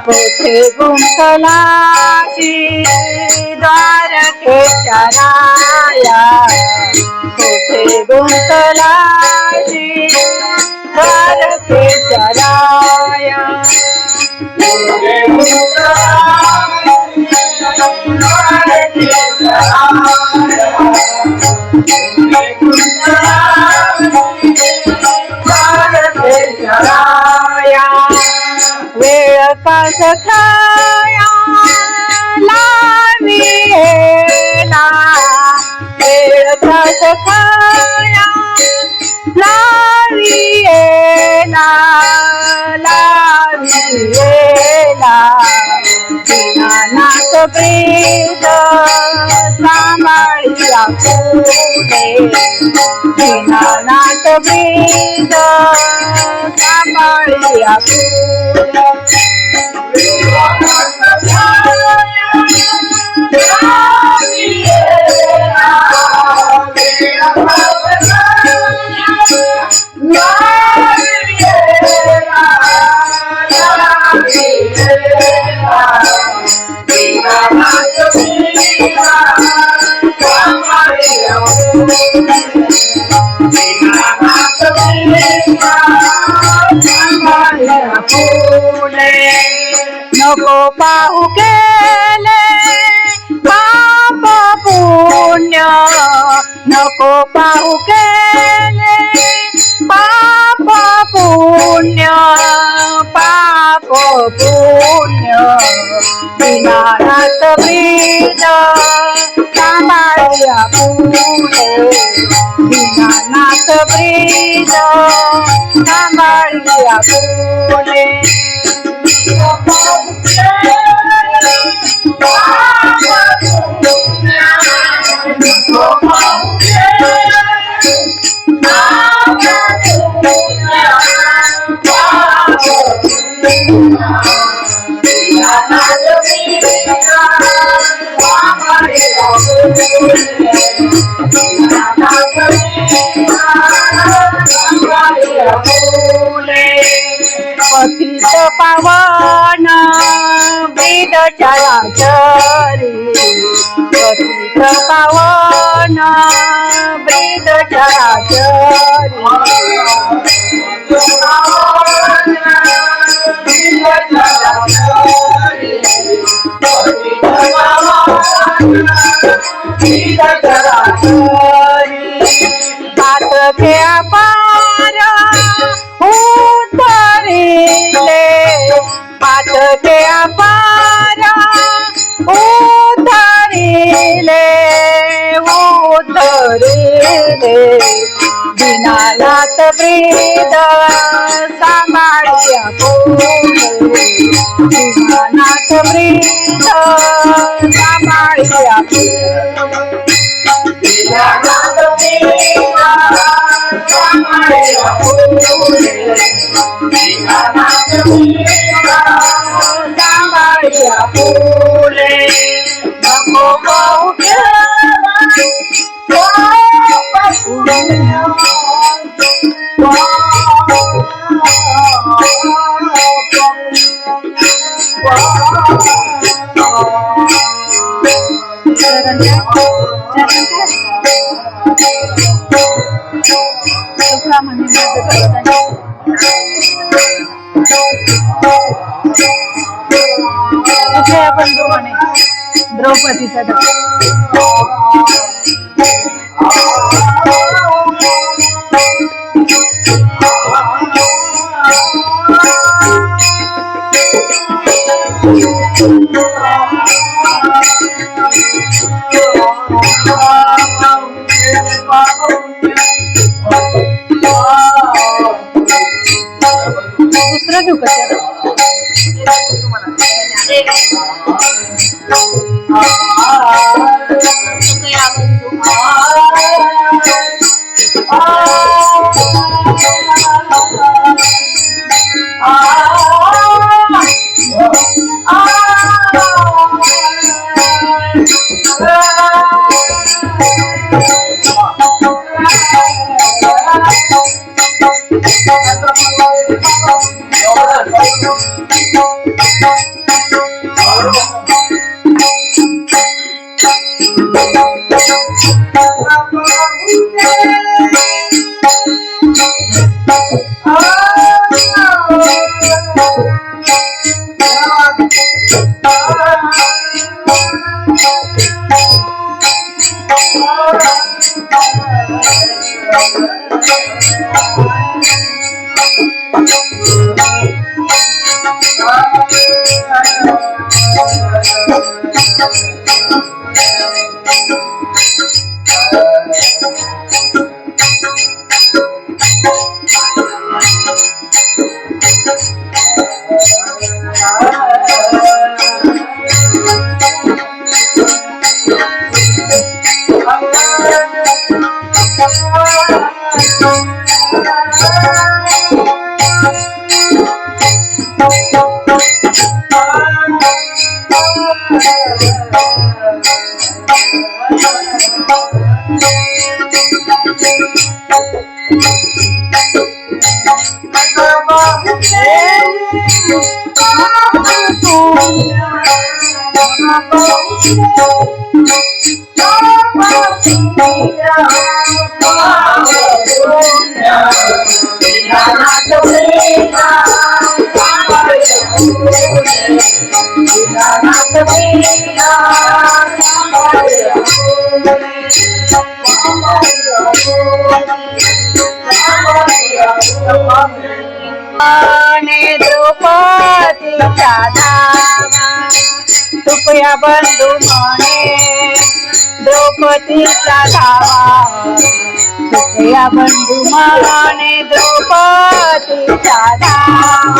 कोठे गुंतलाची द्वारकेच्या राया, कोठे गुंतलाची द्वारकेच्या राया, कोठे द्वारकेच्या राया, वेळ कास खाया लाविला, वेळ कास खाया लाविला, लाविला, दीनानाथ ब्रीद सांभाळिया पुढे, दीनानाथ ब्रीद सांभाळिया पुढे, नको पाहू केले पाप पुण्य, नको पाहू केले पाप पुण्य, पाप पुण्य, दीनानाथ ब्रीद सांभाळिया पुढे, दीनानाथ ब्रीद सांभाळिया पुढे, पतित पावन ब्रीद चराचरी, पतित पावन ब्रीद चराचरी, हात के अपार उतरिले, हात के अपार उतरिले, उतरिले, दीनानाथ ब्रीद सांभाळिया पुढे, दीनानाथ ब्रीद सांभाळिया पुढे, दीनानाथ ब्रीद सांभाळिया पुढे, दीनानाथ ब्रीद सांभाळिया पुढे, नको पाहू केला पाप पुण्य, आपण दोघांनी द्रौपदीचा दुसरा घेऊ का त्याला द्रौपदीचा धावा तुकया बंधू म्हणे द्रौपदीचा धावा तुकया बंधू म्हणे द्रौपदीचा धावा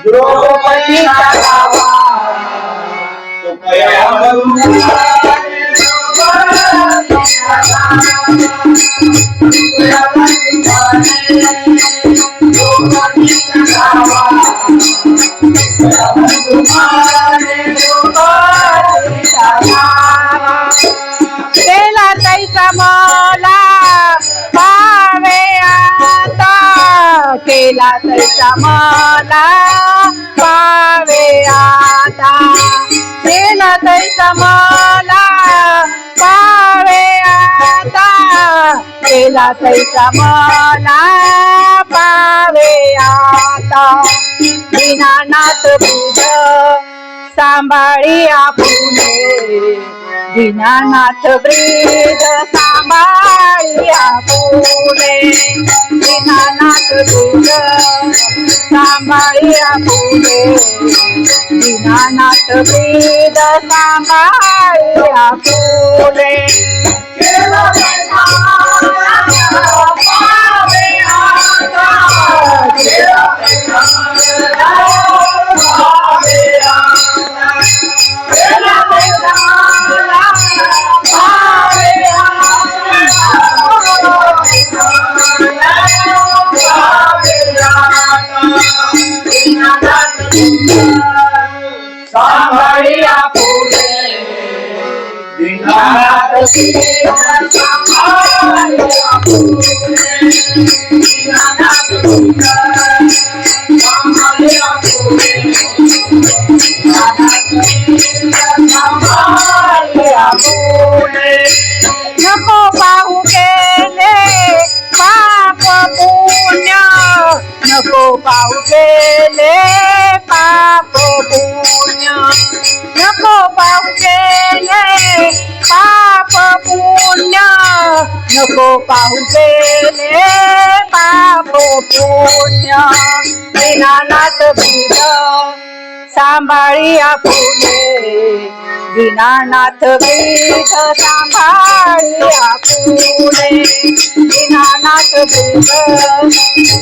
द्रौपदीचा धावा तुकया बंधू केला तैसा मला पावे आता केला तैसा मला पावे आता केला तैसा मला पावे आता केला तैसा मला पावे आता दीनानाथ बुध सांभाळी आपुले दीनानाथ ब्रीद सांभाळी आपुले दीनानाथ ब्रीद सांभाळी आपुले दीनानाथ ब्रीद सांभाळी आपुले नको पाहू केले पाप पुण्य नको पाहू केले पाप पुण्य नको पाहू केले पाप पुण्य नको पाहू केले पाप पुण्य दीनानाथ ब्रीद सांभाळी आपुले दीनानाथ ब्रीद सांभाळी आपुले दीनानाथ ब्रीद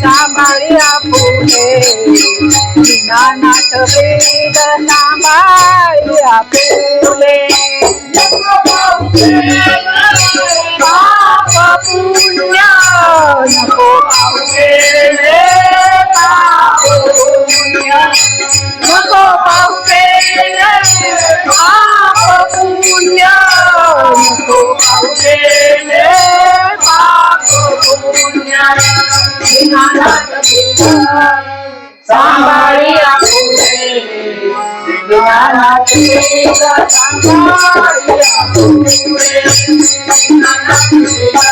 सांभाळी आपुले दीनानाथ ब्रीद सांभाळी आपुले पाप पुण्य नको पाहू केले पाप पुण्य नको पाहू केले पाप पुण्य नको पाहू केले पाप पुण्य दीनानाथ ब्रीद सांभाळी आपुले दीनानाथ ब्रीद सांभाळी आपुले दीनानाथ ब्रीद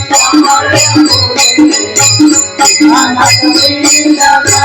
सांभाळी आपुले दीनानाथ ब्रीद